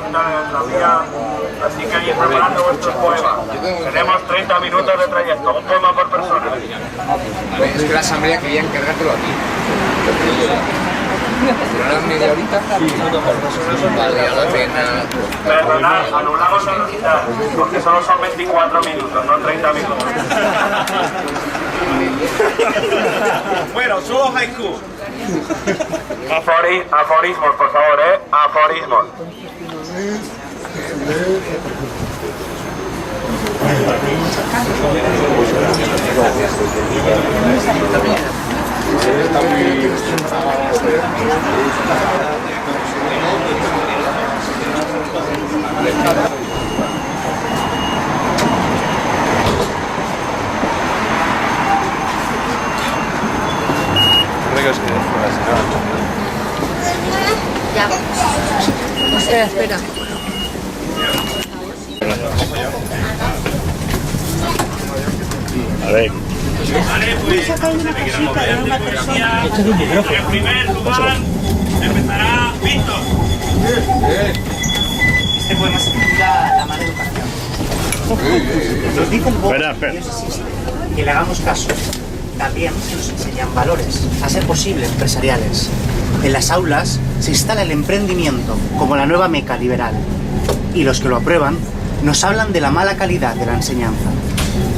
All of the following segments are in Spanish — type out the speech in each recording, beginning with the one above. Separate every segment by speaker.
Speaker 1: capital de nuestra vía, así que ir preparando vuestros poemas. Tenemos 30 minutos de trayecto, un poema por persona.
Speaker 2: Es que la asamblea quería encargártelo aquí. ¿Una media horita? Vale, a la pena.
Speaker 1: Perdonad, anulamos el recital, porque solo son 24 minutos, no 30 minutos.
Speaker 3: Bueno, solo haiku.
Speaker 1: Aforismos, por favor, aforismos.
Speaker 4: Ya vamos. Espera.
Speaker 1: A ver.
Speaker 3: Vale, pues en primer lugar empezará Víctor.
Speaker 5: Este poema se titula La mala educación. Nos dice el Boca que le hagamos caso. También se nos enseñan valores, a ser posible, empresariales. En las aulas se instala el emprendimiento como la nueva meca liberal. Y los que lo aprueban nos hablan de la mala calidad de la enseñanza.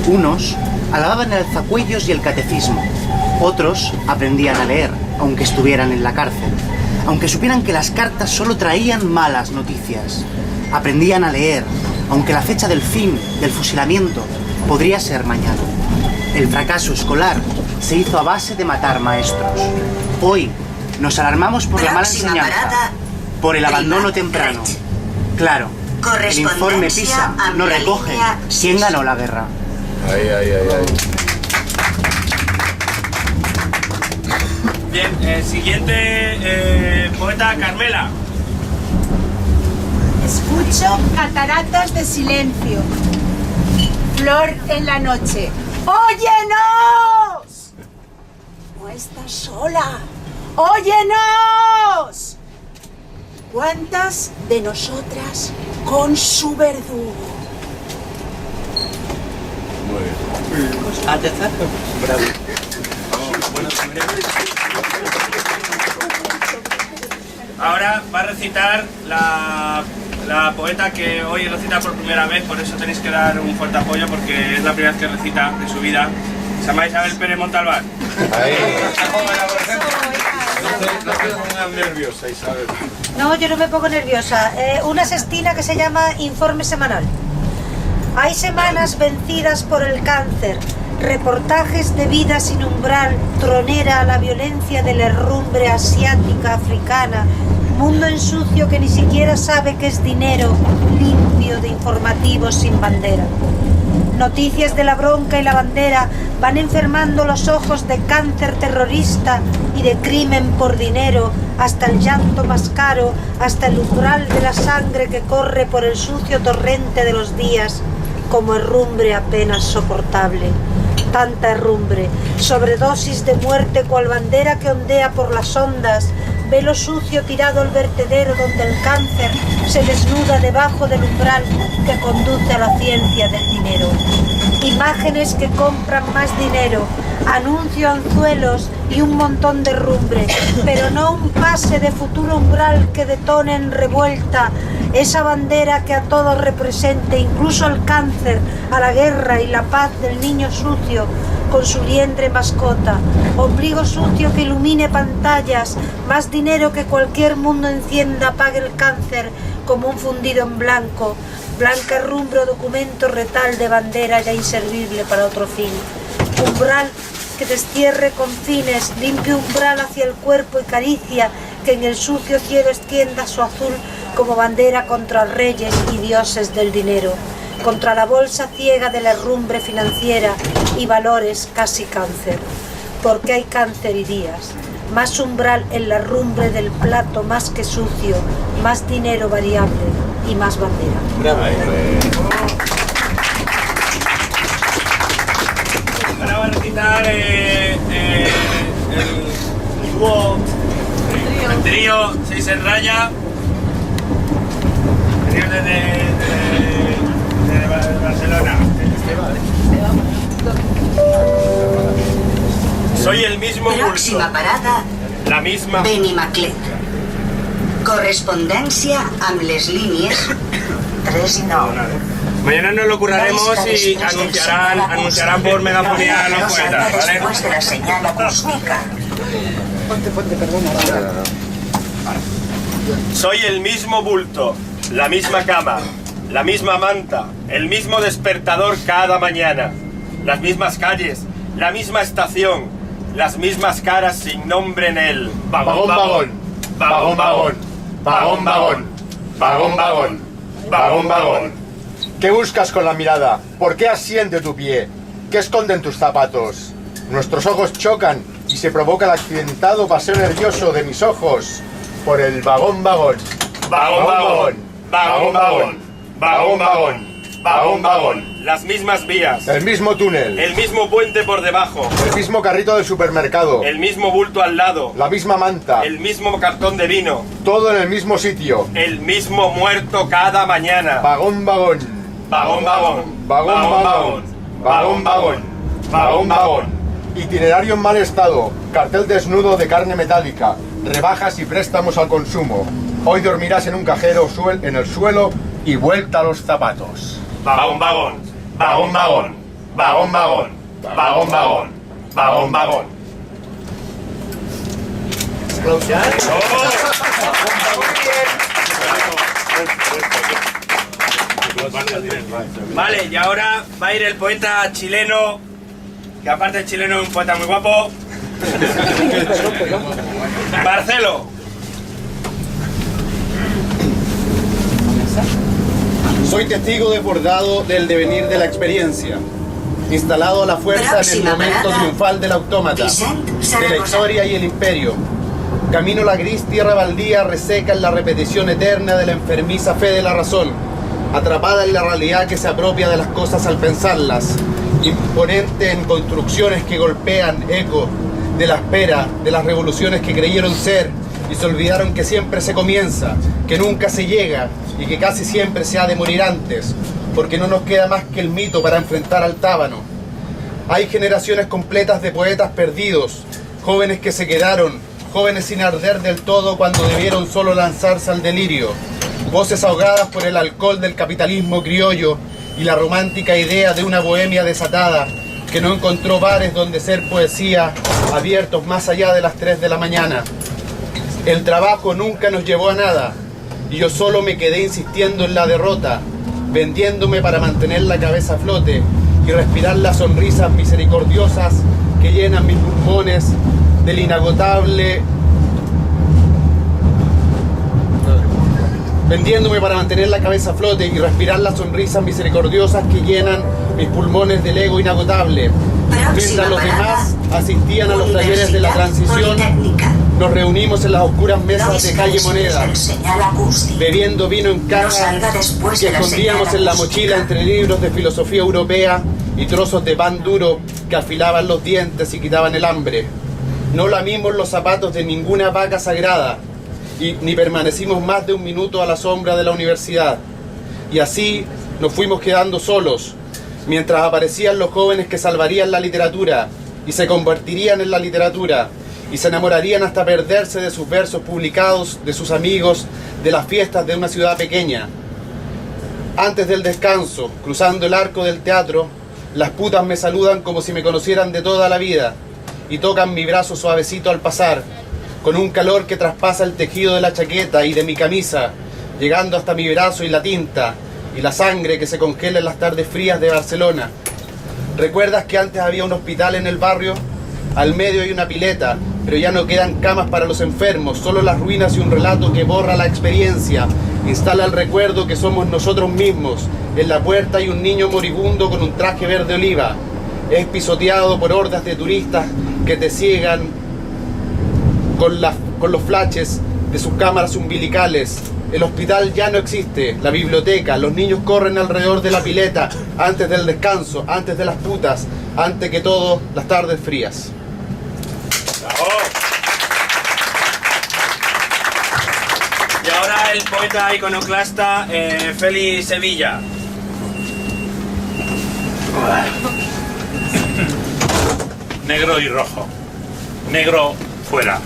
Speaker 5: Unos alababan el alzacuellos y el catecismo. Otros aprendían a leer, aunque estuvieran en la cárcel. Aunque supieran que las cartas solo traían malas noticias. Aprendían a leer, aunque la fecha del fin del fusilamiento podría ser mañana. El fracaso escolar se hizo a base de matar maestros. Hoy nos alarmamos por la mala enseñanza, por el abandono temprano. Claro, el informe PISA no recoge quién ganó la guerra.
Speaker 3: Bien, siguiente poeta, Carmela.
Speaker 6: Escucho cataratas de silencio. Flor en la noche. ¡Óyenos! No estás sola. ¡Óyenos! ¿Cuántas de nosotras con su verdugo?
Speaker 5: Bravo.
Speaker 3: Ahora va a recitar la poeta que hoy recita por primera vez, por eso tenéis que dar un fuerte apoyo porque es la primera vez que recita de su vida. Se llama Isabel Pérez Montalbán.
Speaker 2: No te pongas nerviosa, Isabel.
Speaker 4: No, yo no me pongo nerviosa. Una sextina que se llama Informe Semanal. Hay semanas vencidas por el cáncer, reportajes de vida sin umbral, tronera a la violencia de la herrumbre asiática, africana, mundo en sucio que ni siquiera sabe que es dinero, limpio de informativos sin bandera. Noticias de la bronca y la bandera van enfermando los ojos de cáncer terrorista y de crimen por dinero, hasta el llanto más caro, hasta el umbral de la sangre que corre por el sucio torrente de los días, como herrumbre apenas soportable. Tanta herrumbre, sobredosis de muerte cual bandera que ondea por las ondas, velo sucio tirado al vertedero donde el cáncer se desnuda debajo del umbral que conduce a la ciencia del dinero. Imágenes que compran más dinero, anuncio anzuelos y un montón de herrumbre, pero no un pase de futuro umbral que detone en revuelta esa bandera que a todos represente, incluso al cáncer, a la guerra y la paz del niño sucio con su liendre mascota, ombligo sucio que ilumine pantallas, más dinero que cualquier mundo encienda apague el cáncer como un fundido en blanco, blanca herrumbre o documento retal de bandera ya inservible para otro fin, umbral que destierre con fines, limpio umbral hacia el cuerpo y caricia que en el sucio cielo extienda su azul como bandera contra reyes y dioses del dinero, contra la bolsa ciega de la herrumbre financiera y valores casi cáncer. Porque hay cáncer y días, más umbral en la herrumbre del plato más que sucio, más dinero variable y más bandera.
Speaker 2: Bravo.
Speaker 3: Ahora va a recitar el trío 6 en raya. alcalde de Barcelona. Soy el mismo bulto.
Speaker 7: Próxima parada,
Speaker 3: La misma.
Speaker 7: Benimaclet. Correspondència amb les línies 3 i 9.
Speaker 3: Mañana nos lo curraremos y anunciarán por megafonía a los poetas, ¿vale?
Speaker 7: Después de la señal acústica.
Speaker 3: Soy el mismo bulto, la misma cama, la misma manta, el mismo despertador cada mañana, las mismas calles, la misma estación, las mismas caras sin nombre en él.
Speaker 8: Vagón, vagón, vagón, vagón, vagón, vagón, vagón, vagón, vagón, vagón. ¿Qué buscas con la mirada? ¿Por qué asiente tu pie? ¿Qué esconden tus zapatos? Nuestros ojos chocan y se provoca el accidentado paseo nervioso de mis ojos por el vagón, vagón, vagón, vagón, vagón, vagón, vagón, vagón, vagón, vagón.
Speaker 3: Las mismas vías,
Speaker 8: El mismo túnel,
Speaker 3: el mismo puente por debajo,
Speaker 8: el mismo carrito del supermercado,
Speaker 3: el mismo bulto al lado,
Speaker 8: la misma manta,
Speaker 3: el mismo cartón de vino,
Speaker 8: todo en el mismo sitio.
Speaker 3: el mismo muerto cada mañana.
Speaker 8: Vagón, vagón,
Speaker 3: Vagón, vagón,
Speaker 8: vagón, vagón, vagón, vagón, vagón, vagón. Itinerario en mal estado, cartel desnudo de carne metálica, rebajas y préstamos al consumo. Hoy dormirás en un cajero en el suelo y vuelta a los zapatos.
Speaker 3: Vagón, vagón,
Speaker 8: Vagón, vagón, vagón, vagón, vagón, vagón, vagón, vagón.
Speaker 3: Vale, y ahora va a ir el poeta chileno, que aparte de chileno es un poeta muy guapo. Marcelo.
Speaker 9: Soy testigo desbordado del devenir de la experiencia, instalado a la fuerza en el momento triunfal del autómata, de la historia y el imperio. Camino la gris tierra baldía reseca en la repetición eterna de la enfermiza fe de la razón, atrapada en la realidad que se apropia de las cosas al pensarlas, imponente en construcciones que golpean eco de la espera de las revoluciones que creyeron ser y se olvidaron que siempre se comienza, que nunca se llega y que casi siempre se ha de morir antes, porque no nos queda más que el mito para enfrentar al tábano. Hay generaciones completas de poetas perdidos, jóvenes que se quedaron, jóvenes sin arder del todo cuando debieron solo lanzarse al delirio, voces ahogadas por el alcohol del capitalismo criollo y la romántica idea de una bohemia desatada que no encontró bares donde ser poesía abiertos más allá de las 3 de la mañana. El trabajo nunca nos llevó a nada y yo solo me quedé insistiendo en la derrota, vendiéndome para mantener la cabeza a flote y respirar las sonrisas misericordiosas que llenan mis pulmones del inagotable... Vendiéndome para mantener la cabeza a flote y respirar las sonrisas misericordiosas que llenan mis pulmones del ego inagotable. Mientras los demás asistían a los talleres de la transición, nos reunimos en las oscuras mesas de calle Moneda, bebiendo vino en caja que escondíamos en la mochila entre libros de filosofía europea y trozos de pan duro que afilaban los dientes y quitaban el hambre. No lamimos los zapatos de ninguna vaca sagrada, ni permanecimos más de un minuto a la sombra de la universidad. Y así nos fuimos quedando solos, mientras aparecían los jóvenes que salvarían la literatura, y se convertirían en la literatura, y se enamorarían hasta perderse de sus versos publicados, de sus amigos, de las fiestas de una ciudad pequeña. Antes del descanso, cruzando el arco del teatro, las putas me saludan como si me conocieran de toda la vida, y tocan mi brazo suavecito al pasar, con un calor que traspasa el tejido de la chaqueta y de mi camisa, llegando hasta mi brazo y la tinta, y la sangre que se congela en las tardes frías de Barcelona. ¿Recuerdas que antes había un hospital en el barrio? Al medio hay una pileta, pero ya no quedan camas para los enfermos, solo las ruinas y un relato que borra la experiencia, instala el recuerdo que somos nosotros mismos. En la puerta hay un niño moribundo con un traje verde oliva. Es pisoteado por hordas de turistas que te ciegan con los flashes de sus cámaras umbilicales. El hospital ya no existe, la biblioteca, los niños corren alrededor de la pileta, antes del descanso, antes de las putas, antes que todo, las tardes frías.
Speaker 3: ¡Bravo! Y ahora Ahora el poeta iconoclasta Félix Sevilla.
Speaker 10: Negro y rojo. Negro fuera.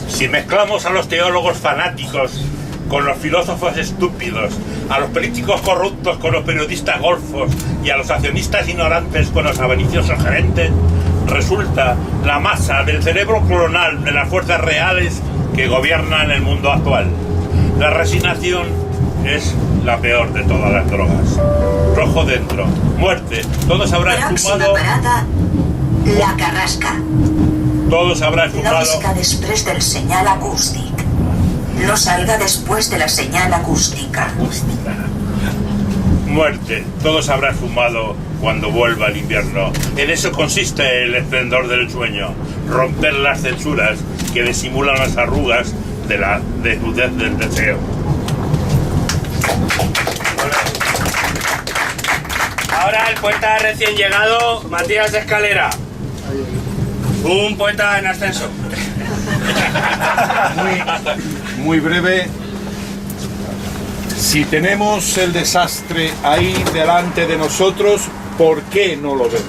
Speaker 10: Si mezclamos a los teólogos fanáticos con los filósofos estúpidos, a los políticos corruptos con los periodistas golfos y a los accionistas ignorantes con los avariciosos gerentes, resulta la masa del cerebro clonal de las fuerzas reales que gobiernan el mundo actual. La resignación es la peor de todas las drogas. Rojo dentro, muerte, todo se habrá esfumado.
Speaker 7: Parada, La Carrasca.
Speaker 10: Todo se habrá esfumado.
Speaker 7: No visca després del senyal acústic. No salga después de la señal acústica.
Speaker 10: Muerte, todo se habrá esfumado cuando vuelva el invierno. En eso consiste el esplendor del sueño, romper las censuras que disimulan las arrugas de la desnudez del deseo.
Speaker 3: Ahora el poeta recién llegado, Matías Escalera. Un poeta en ascenso.
Speaker 11: Muy breve. Si tenemos el desastre ahí delante de nosotros, ¿por qué no lo vemos?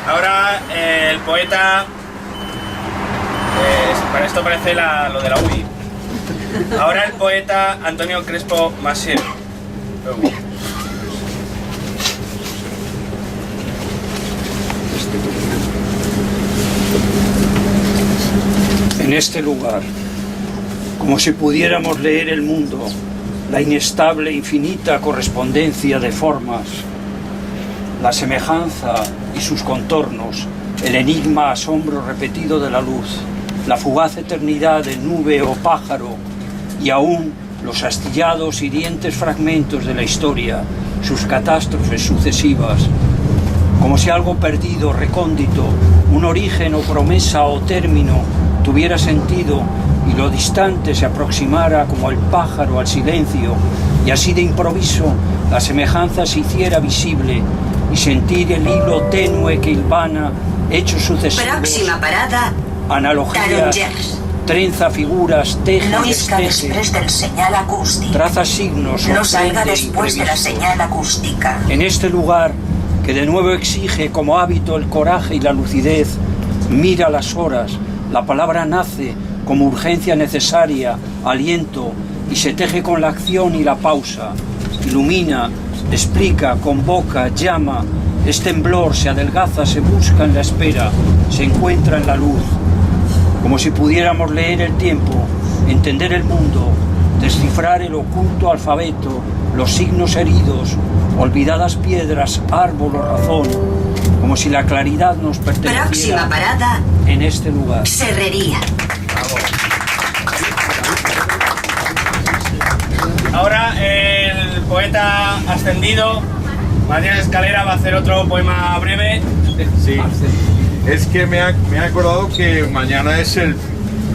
Speaker 3: Ahora el poeta... para esto parece lo de la UI. Ahora el poeta Antonio Crespo Masier.
Speaker 12: En este lugar, como si pudiéramos leer el mundo, la inestable, infinita correspondencia de formas, la semejanza y sus contornos, el enigma asombro repetido de la luz, la fugaz eternidad de nube o pájaro, y aún los astillados, hirientes fragmentos de la historia, sus catástrofes sucesivas, como si algo perdido, recóndito, un origen o promesa o término tuviera sentido y lo distante se aproximara como el pájaro al silencio, y así de improviso la semejanza se hiciera visible y sentir el hilo tenue que hilvana hechos sucesivos.
Speaker 7: Próxima parada,
Speaker 12: analogías,
Speaker 7: Tarongers.
Speaker 12: trenza figuras, teje
Speaker 7: No
Speaker 12: y
Speaker 7: visca
Speaker 12: desteje,
Speaker 7: després del señal acústic.
Speaker 12: traza signos,
Speaker 7: No salga
Speaker 12: sorprende
Speaker 7: después de la
Speaker 12: imprevisto.
Speaker 7: señal acústica.
Speaker 12: En este lugar, que de nuevo exige como hábito el coraje y la lucidez, mira las horas, la palabra nace como urgencia necesaria, aliento, y se teje con la acción y la pausa, ilumina, explica, convoca, llama, es temblor, se adelgaza, se busca en la espera, se encuentra en la luz, como si pudiéramos leer el tiempo, entender el mundo, descifrar el oculto alfabeto, los signos heridos, olvidadas piedras, árbol o razón, como si la claridad nos perteneciera.
Speaker 7: Próxima parada,
Speaker 12: en este lugar.
Speaker 7: Serrería.
Speaker 3: Ahora el poeta ascendido, Matías Escalera, va a hacer otro poema breve.
Speaker 11: Sí, es que me he acordado que mañana es el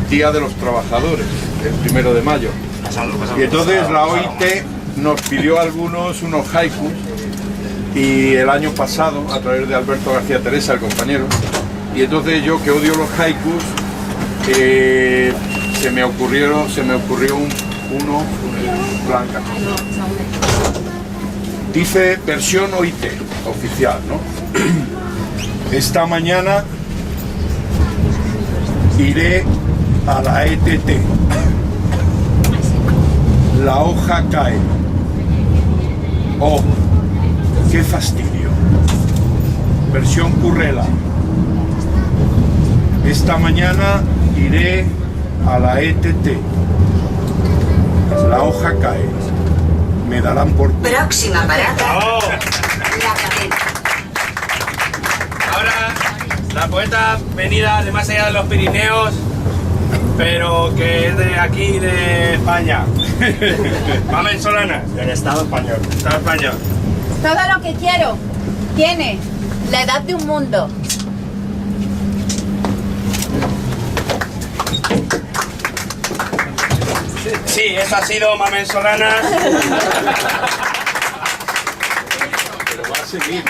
Speaker 11: Día de los Trabajadores, el 1 de mayo. Y entonces la OIT nos pidió a algunos unos haikus, y el año pasado, a través de Alberto García Teresa, el compañero, y entonces yo, que odio los haikus, se me ocurrió uno blanca. Dice versión OIT, oficial, ¿no? Esta mañana iré a la ETT. La hoja cae. Oh, qué fastidio. Versión Currela. Esta mañana iré a la ETT. La hoja cae. Me darán por...
Speaker 7: Próxima parada,
Speaker 3: ¡Bravo!
Speaker 7: La Cadena.
Speaker 3: Ahora la poeta venida de más allá de los Pirineos, pero que es de aquí, de España. Mamen Solanas.
Speaker 8: Del Estado español.
Speaker 3: Estado español.
Speaker 13: Todo lo que quiero tiene la edad de un mundo.
Speaker 3: Sí, esa ha sido Mamen Solanas.
Speaker 11: Pero va a seguir.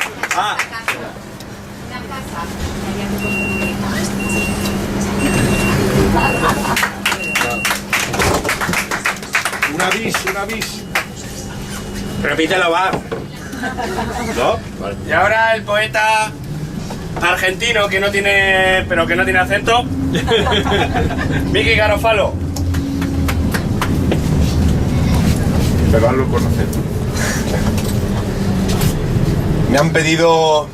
Speaker 11: Una bis.
Speaker 3: Repítelo, va.
Speaker 11: ¿No?
Speaker 3: Y ahora el poeta argentino que no tiene acento. Miki Garofalo.
Speaker 11: Pero hazlo con acento.
Speaker 14: Me han pedido,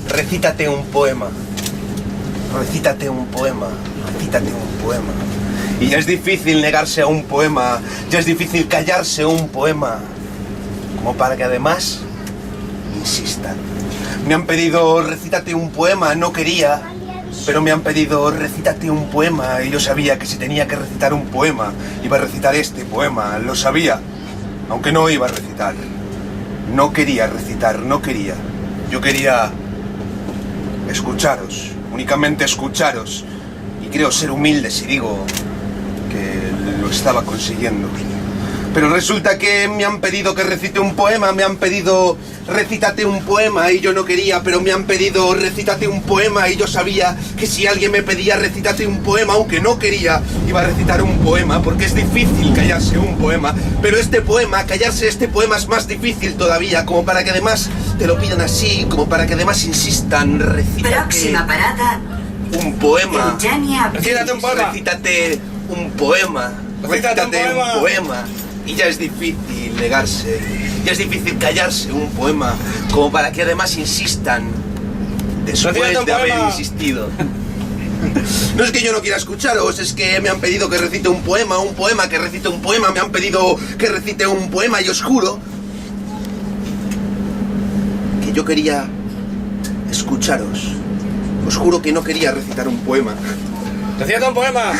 Speaker 14: recítate un poema, recítate un poema, recítate un poema. Y ya es difícil negarse a un poema, ya es difícil callarse un poema, como para que además insistan. Me han pedido, recítate un poema, no quería, pero me han pedido, recítate un poema, y yo sabía que si tenía que recitar un poema, iba a recitar este poema, lo sabía, aunque no iba a recitar. No quería recitar, no quería. Yo quería escucharos, únicamente escucharos. Y creo ser humilde si digo que lo estaba consiguiendo. Pero resulta que me han pedido que recite un poema, me han pedido recítate un poema y yo no quería, pero me han pedido recítate un poema y yo sabía que si alguien me pedía recítate un poema, aunque no quería, iba a recitar un poema, porque es difícil callarse un poema, pero este poema, callarse este poema es más difícil todavía, como para que además te lo pidan así, como para que además insistan, recítate
Speaker 7: Próxima parada.
Speaker 14: un poema,
Speaker 3: Recítate un poema.
Speaker 14: recítate un poema, recítate un poema. Y ya es difícil negarse, ya es difícil callarse un poema, como para que además insistan después de haber insistido. No es que yo no quiera escucharos, es que me han pedido que recite un poema, que recite un poema, me han pedido que recite un poema y os juro que yo quería escucharos. Os juro que no quería recitar un poema.
Speaker 3: ¡Recítate un poema!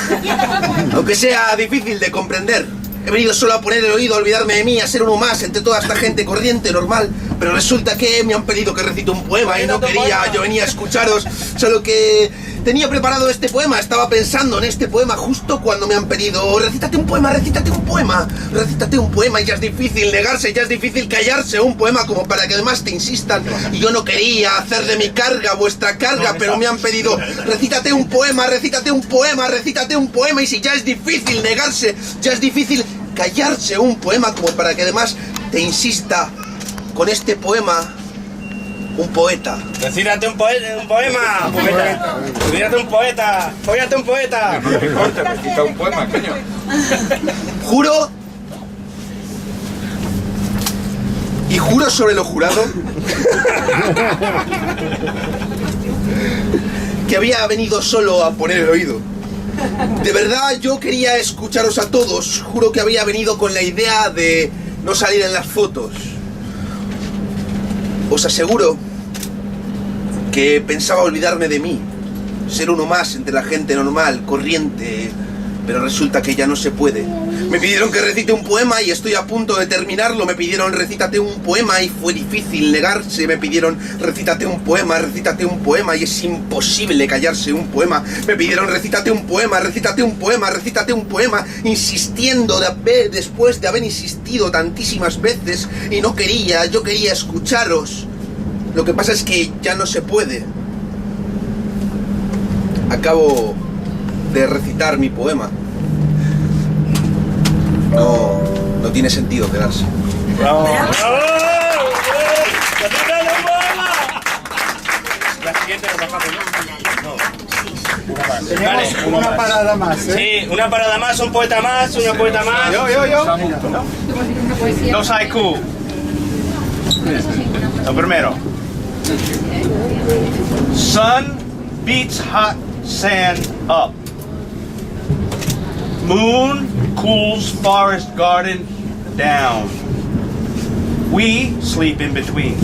Speaker 14: Aunque sea difícil de comprender. He venido solo a poner el oído, a olvidarme de mí, a ser uno más entre toda esta gente corriente, normal. Pero resulta que me han pedido que recite un poema y no quería, yo venía a escucharos. Solo que tenía preparado este poema, estaba pensando en este poema justo cuando me han pedido recítate un poema, recítate un poema, recítate un poema. Y ya es difícil negarse, ya es difícil callarse un poema como para que además te insistan. Y yo no quería hacer de mi carga vuestra carga, pero me han pedido recítate un poema, recítate un poema, recítate un poema. Y si ya es difícil negarse, ya es difícil callarse un poema como para que además te insista con este poema un poeta.
Speaker 3: Recítate un poema. Recítate un poeta. Fóllate un poeta.
Speaker 11: No te cortes, recita un poema, coño.
Speaker 14: Juro y juro sobre lo jurado que había venido solo a poner el oído. De verdad yo quería escucharos a todos. Juro que había venido con la idea de no salir en las fotos. Os aseguro que pensaba olvidarme de mí, ser uno más entre la gente normal, corriente, pero resulta que ya no se puede. Me pidieron que recite un poema y estoy a punto de terminarlo. Me pidieron recítate un poema y fue difícil negarse. Me pidieron recítate un poema y es imposible callarse un poema. Me pidieron recítate un poema, recítate un poema, recítate un poema, insistiendo después de haber insistido tantísimas veces y no quería, yo quería escucharos. Lo que pasa es que ya no se puede. Acabo de recitar mi poema. No tiene sentido quedarse.
Speaker 3: ¡Bravo! ¡Bravo! La siguiente nos bajamos, ¿no?
Speaker 2: Tenemos una parada más, ¿eh?
Speaker 3: Sí, una parada más, un poeta más, una poeta más.
Speaker 2: Yo.
Speaker 3: Dos haiku. Lo primero. Sun beats hot sand up. Moon cools forest garden down. We sleep in between.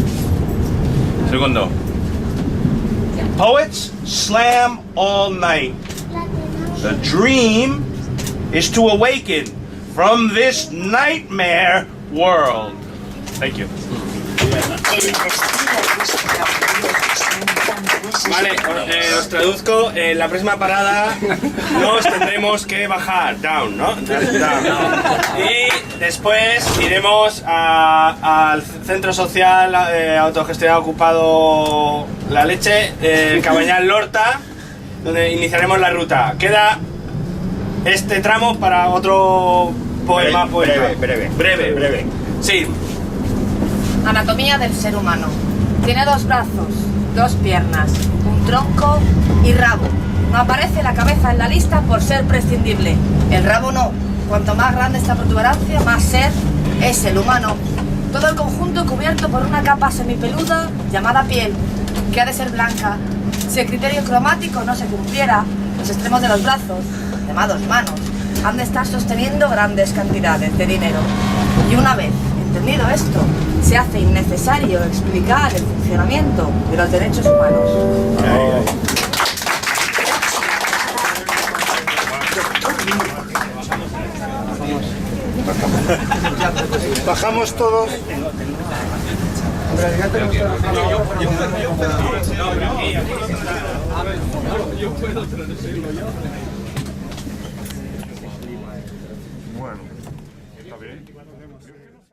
Speaker 3: Segundo. Poets slam all night. The dream is to awaken from this nightmare world. Thank you. Vale, os traduzco. En la próxima parada nos tendremos que bajar. Down, ¿no? Down. Y después iremos al centro social autogestionado ocupado La Leche, Cabañal Lorta, donde iniciaremos la ruta. Queda este tramo para otro poema. Breve. Sí.
Speaker 13: Anatomía del ser humano. Tiene 2 brazos, 2 piernas, un tronco y rabo. No aparece la cabeza en la lista por ser prescindible. El rabo no. Cuanto más grande esta protuberancia, más ser es el humano. Todo el conjunto cubierto por una capa semipeluda llamada piel, que ha de ser blanca. Si el criterio cromático no se cumpliera, los extremos de los brazos, llamados manos, han de estar sosteniendo grandes cantidades de dinero. Y una vez entendido esto, se hace innecesario explicar el funcionamiento de los derechos humanos.
Speaker 8: Bajamos todos.
Speaker 11: Bueno, está bien.